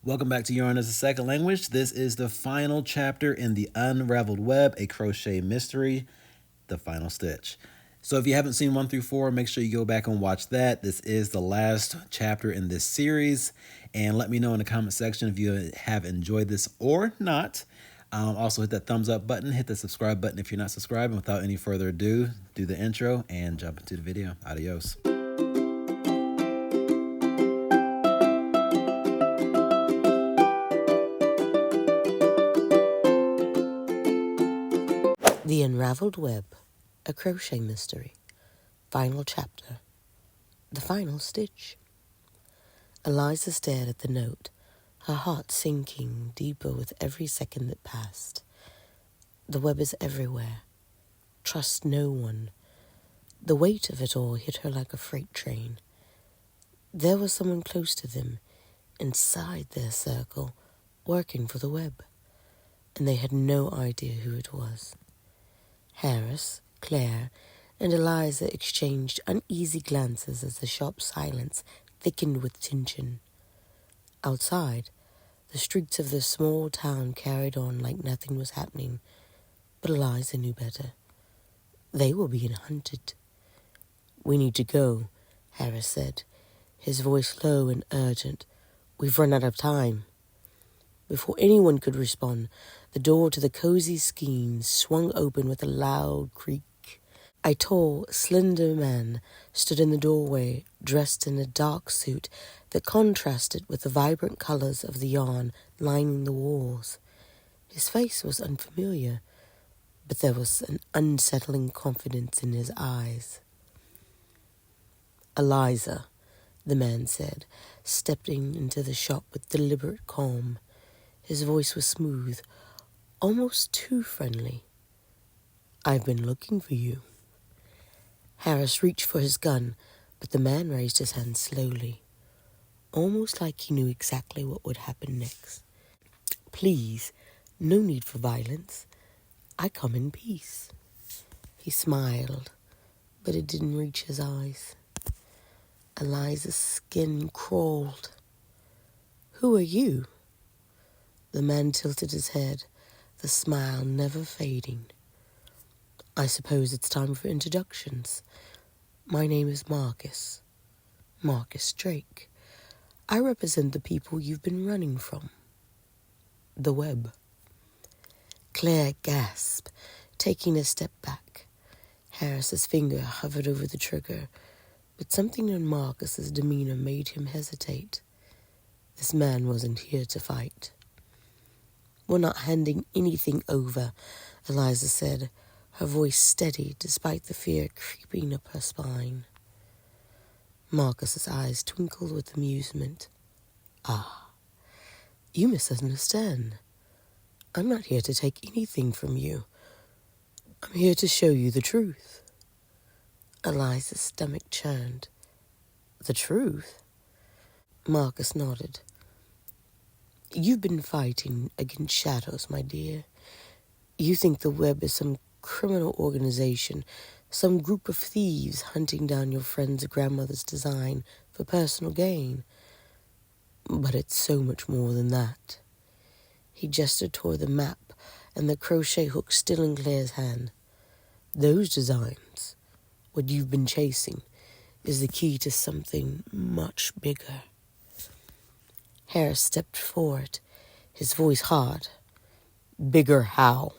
Welcome back to Yarn as a Second Language. This is the final chapter in the Unraveled Web, a crochet mystery, the final stitch. So if you haven't seen 1 through 4, make sure you go back and watch that. This is the last chapter in this series. And let me know in the comment section if you have enjoyed this or not. Also hit that thumbs up button, hit the subscribe button if you're not subscribed. And without any further ado, do the intro and jump into the video. Adios. The Unraveled Web, a crochet mystery. Final chapter. The final stitch. Eliza stared at the note, her heart sinking deeper with every second that passed. The web is everywhere. Trust no one. The weight of it all hit her like a freight train. There was someone close to them, inside their circle, working for the web, and they had no idea who it was. Harris, Claire, and Eliza exchanged uneasy glances as the sharp silence thickened with tension. Outside, the streets of the small town carried on like nothing was happening, but Eliza knew better. They were being hunted. "We need to go," Harris said, his voice low and urgent. "We've run out of time." Before anyone could respond, the door to the cozy skein swung open with a loud creak. A tall, slender man stood in the doorway, dressed in a dark suit that contrasted with the vibrant colors of the yarn lining the walls. His face was unfamiliar, but there was an unsettling confidence in his eyes. "Eliza," the man said, stepping into the shop with deliberate calm. His voice was smooth, almost too friendly. "I've been looking for you." Harris reached for his gun, but the man raised his hand slowly, almost like he knew exactly what would happen next. "Please, no need for violence. I come in peace." He smiled, but it didn't reach his eyes. Eliza's skin crawled. "Who are you?" The man tilted his head, the smile never fading. "I suppose it's time for introductions. My name is Marcus Drake. I represent the people you've been running from. The web." Claire gasped, taking a step back. Harris's finger hovered over the trigger, but something in Marcus's demeanor made him hesitate. This man wasn't here to fight. "We're not handing anything over," Eliza said, her voice steady despite the fear creeping up her spine. Marcus's eyes twinkled with amusement. "Ah, you misunderstand. I'm not here to take anything from you. I'm here to show you the truth." Eliza's stomach churned. "The truth?" Marcus nodded. "You've been fighting against shadows, my dear. You think the web is some criminal organization, some group of thieves hunting down your friend's grandmother's design for personal gain. But it's so much more than that." He gestured toward the map and the crochet hook still in Claire's hand. "Those designs, what you've been chasing, is the key to something much bigger." Harris stepped forward, his voice hard. "Bigger how?"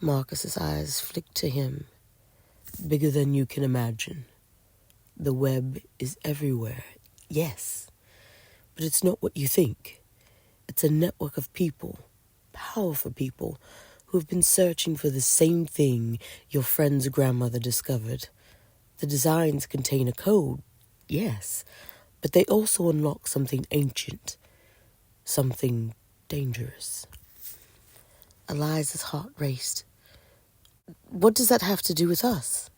Marcus's eyes flicked to him. "Bigger than you can imagine. The web is everywhere, yes, but it's not what you think. It's a network of people, powerful people, who have been searching for the same thing your friend's grandmother discovered. The designs contain a code, yes, but they also unlock something ancient, something dangerous." Eliza's heart raced. "What does that have to do with us?"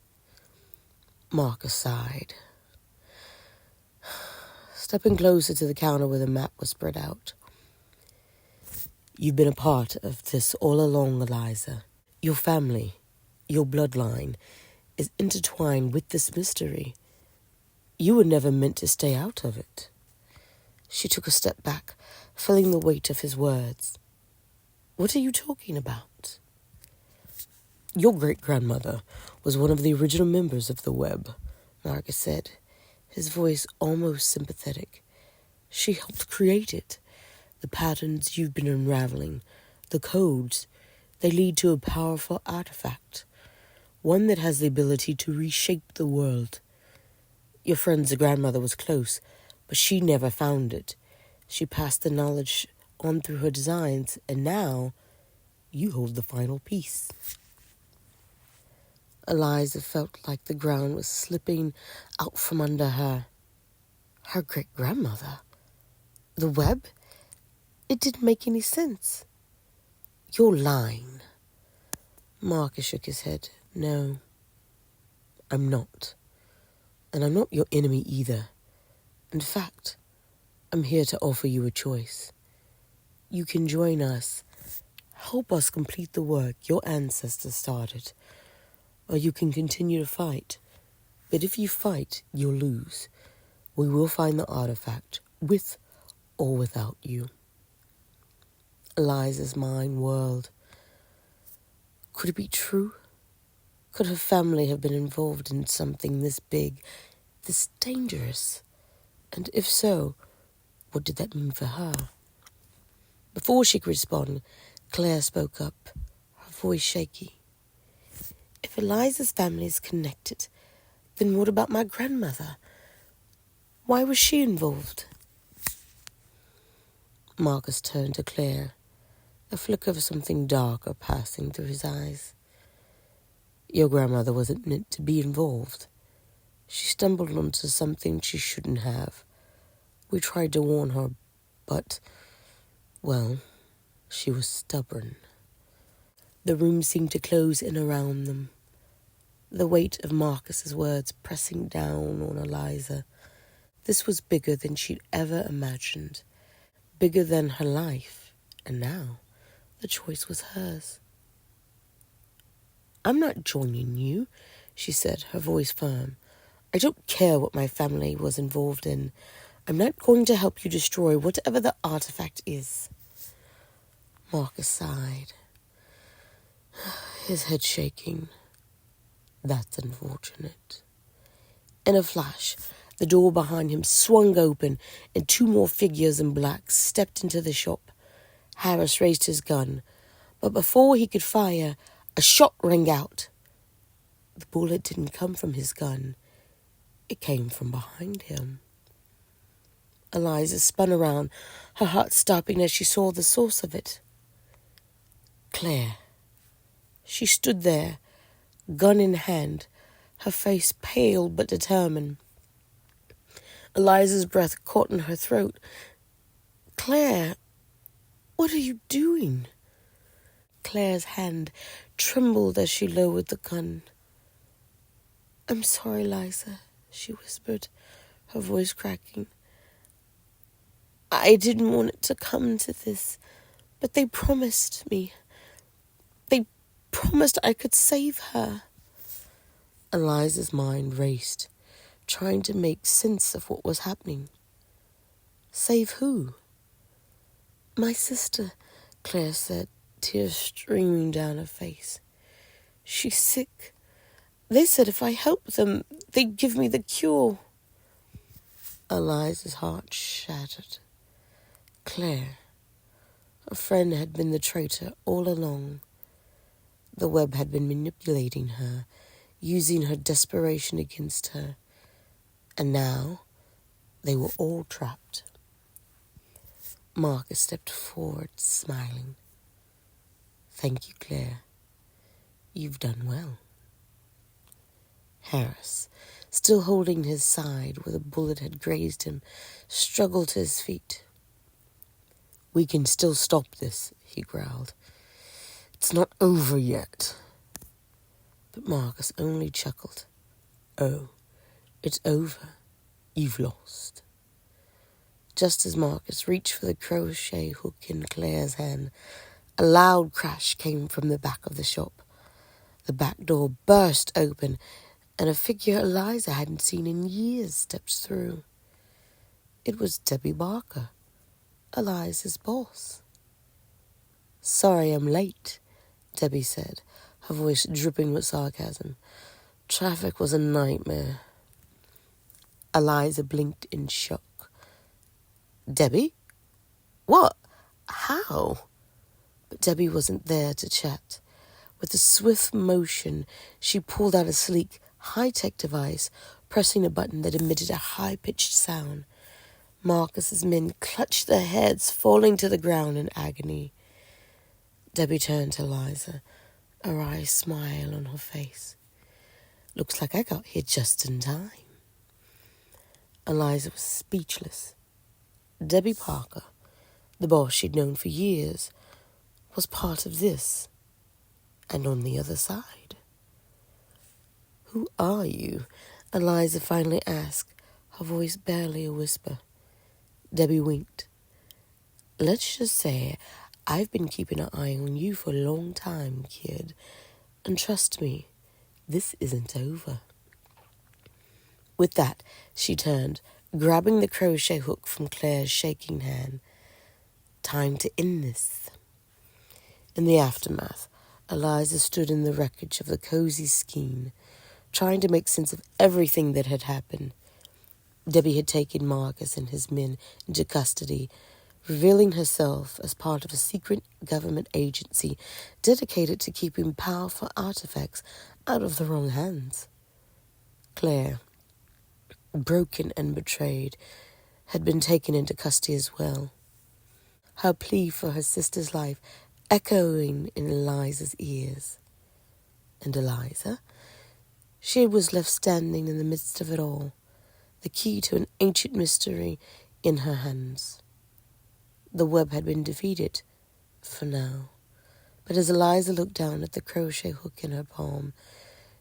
Marcus sighed, stepping closer to the counter where the map was spread out. "You've been a part of this all along, Eliza. Your family, your bloodline, is intertwined with this mystery. You were never meant to stay out of it." She took a step back, feeling the weight of his words. What are you talking about? Your great-grandmother was one of the original members of the web, Marcus said, his voice almost sympathetic. She helped create it. The patterns you've been unraveling, the codes, they lead to a powerful artifact, one that has the ability to reshape the world. Your friend's grandmother was close, but she never found it. She passed the knowledge on through her designs, and now you hold the final piece. Eliza felt like the ground was slipping out from under her. Her great-grandmother? The web? It didn't make any sense. You're lying. Marcus shook his head. No, I'm not. And I'm not your enemy either. In fact, I'm here to offer you a choice. You can join us, help us complete the work your ancestors started, or you can continue to fight. But if you fight, you'll lose. We will find the artifact, with or without you. Eliza's mind whirled. Could it be true? Could her family have been involved in something this big, this dangerous? And if so, what did that mean for her? Before she could respond, Claire spoke up, her voice shaky. If Eliza's family is connected, then what about my grandmother? Why was she involved? Marcus turned to Claire, a flicker of something darker passing through his eyes. Your grandmother wasn't meant to be involved. She stumbled onto something she shouldn't have. We tried to warn her, but, well, she was stubborn. The room seemed to close in around them, the weight of Marcus's words pressing down on Eliza. This was bigger than she'd ever imagined, bigger than her life, and now the choice was hers. I'm not joining you, she said, her voice firm. I don't care what my family was involved in. I'm not going to help you destroy whatever the artifact is. Marcus sighed, his head shaking. That's unfortunate. In a flash, the door behind him swung open and two more figures in black stepped into the shop. Harris raised his gun, but before he could fire, a shot rang out. The bullet didn't come from his gun. It came from behind him. Eliza spun around, her heart stopping as she saw the source of it. Claire. She stood there, gun in hand, her face pale but determined. Eliza's breath caught in her throat. Claire, what are you doing? Claire's hand trembled as she lowered the gun. I'm sorry, Eliza, she whispered, her voice cracking. I didn't want it to come to this, but they promised me. They promised I could save her. Eliza's mind raced, trying to make sense of what was happening. Save who? My sister, Claire said, tears streaming down her face. She's sick. They said if I helped them, they'd give me the cure. Eliza's heart shattered. Claire, her friend had been the traitor all along. The web had been manipulating her, using her desperation against her. And now they were all trapped. Marcus stepped forward, smiling. Thank you, Claire. You've done well. Harris, still holding his side where the bullet had grazed him, struggled to his feet. We can still stop this, he growled. It's not over yet. But Marcus only chuckled. Oh, it's over. You've lost. Just as Marcus reached for the crochet hook in Claire's hand, a loud crash came from the back of the shop. The back door burst open, and a figure Eliza hadn't seen in years stepped through. It was Debbie Barker, Eliza's boss. "Sorry I'm late," Debbie said, her voice dripping with sarcasm. "Traffic was a nightmare." Eliza blinked in shock. "Debbie? What? How?" But Debbie wasn't there to chat. With a swift motion, she pulled out a sleek, high-tech device, pressing a button that emitted a high-pitched sound. Marcus's men clutched their heads, falling to the ground in agony. Debbie turned to Eliza, a wry smile on her face. "Looks like I got here just in time." Eliza was speechless. Debbie Parker, the boss she'd known for years, was part of this, and on the other side. "Who are you?" Eliza finally asked, her voice barely a whisper. Debbie winked. "Let's just say I've been keeping an eye on you for a long time, kid. And trust me, this isn't over." With that, she turned, grabbing the crochet hook from Claire's shaking hand. "Time to end this." In the aftermath, Eliza stood in the wreckage of the cozy scheme, trying to make sense of everything that had happened. Debbie had taken Marcus and his men into custody, revealing herself as part of a secret government agency dedicated to keeping powerful artifacts out of the wrong hands. Claire, broken and betrayed, had been taken into custody as well, her plea for her sister's life echoing in Eliza's ears. And Eliza? She was left standing in the midst of it all, the key to an ancient mystery in her hands. The web had been defeated, for now, but as Eliza looked down at the crochet hook in her palm,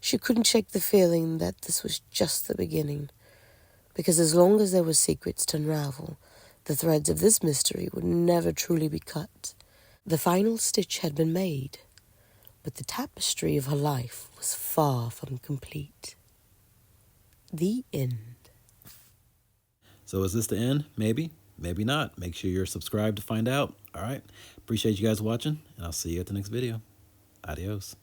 she couldn't shake the feeling that this was just the beginning, because as long as there were secrets to unravel, the threads of this mystery would never truly be cut. The final stitch had been made, but the tapestry of her life was far from complete. The end. So is this the end? Maybe. Maybe not. Make sure you're subscribed to find out. All right. Appreciate you guys watching, and I'll see you at the next video. Adios.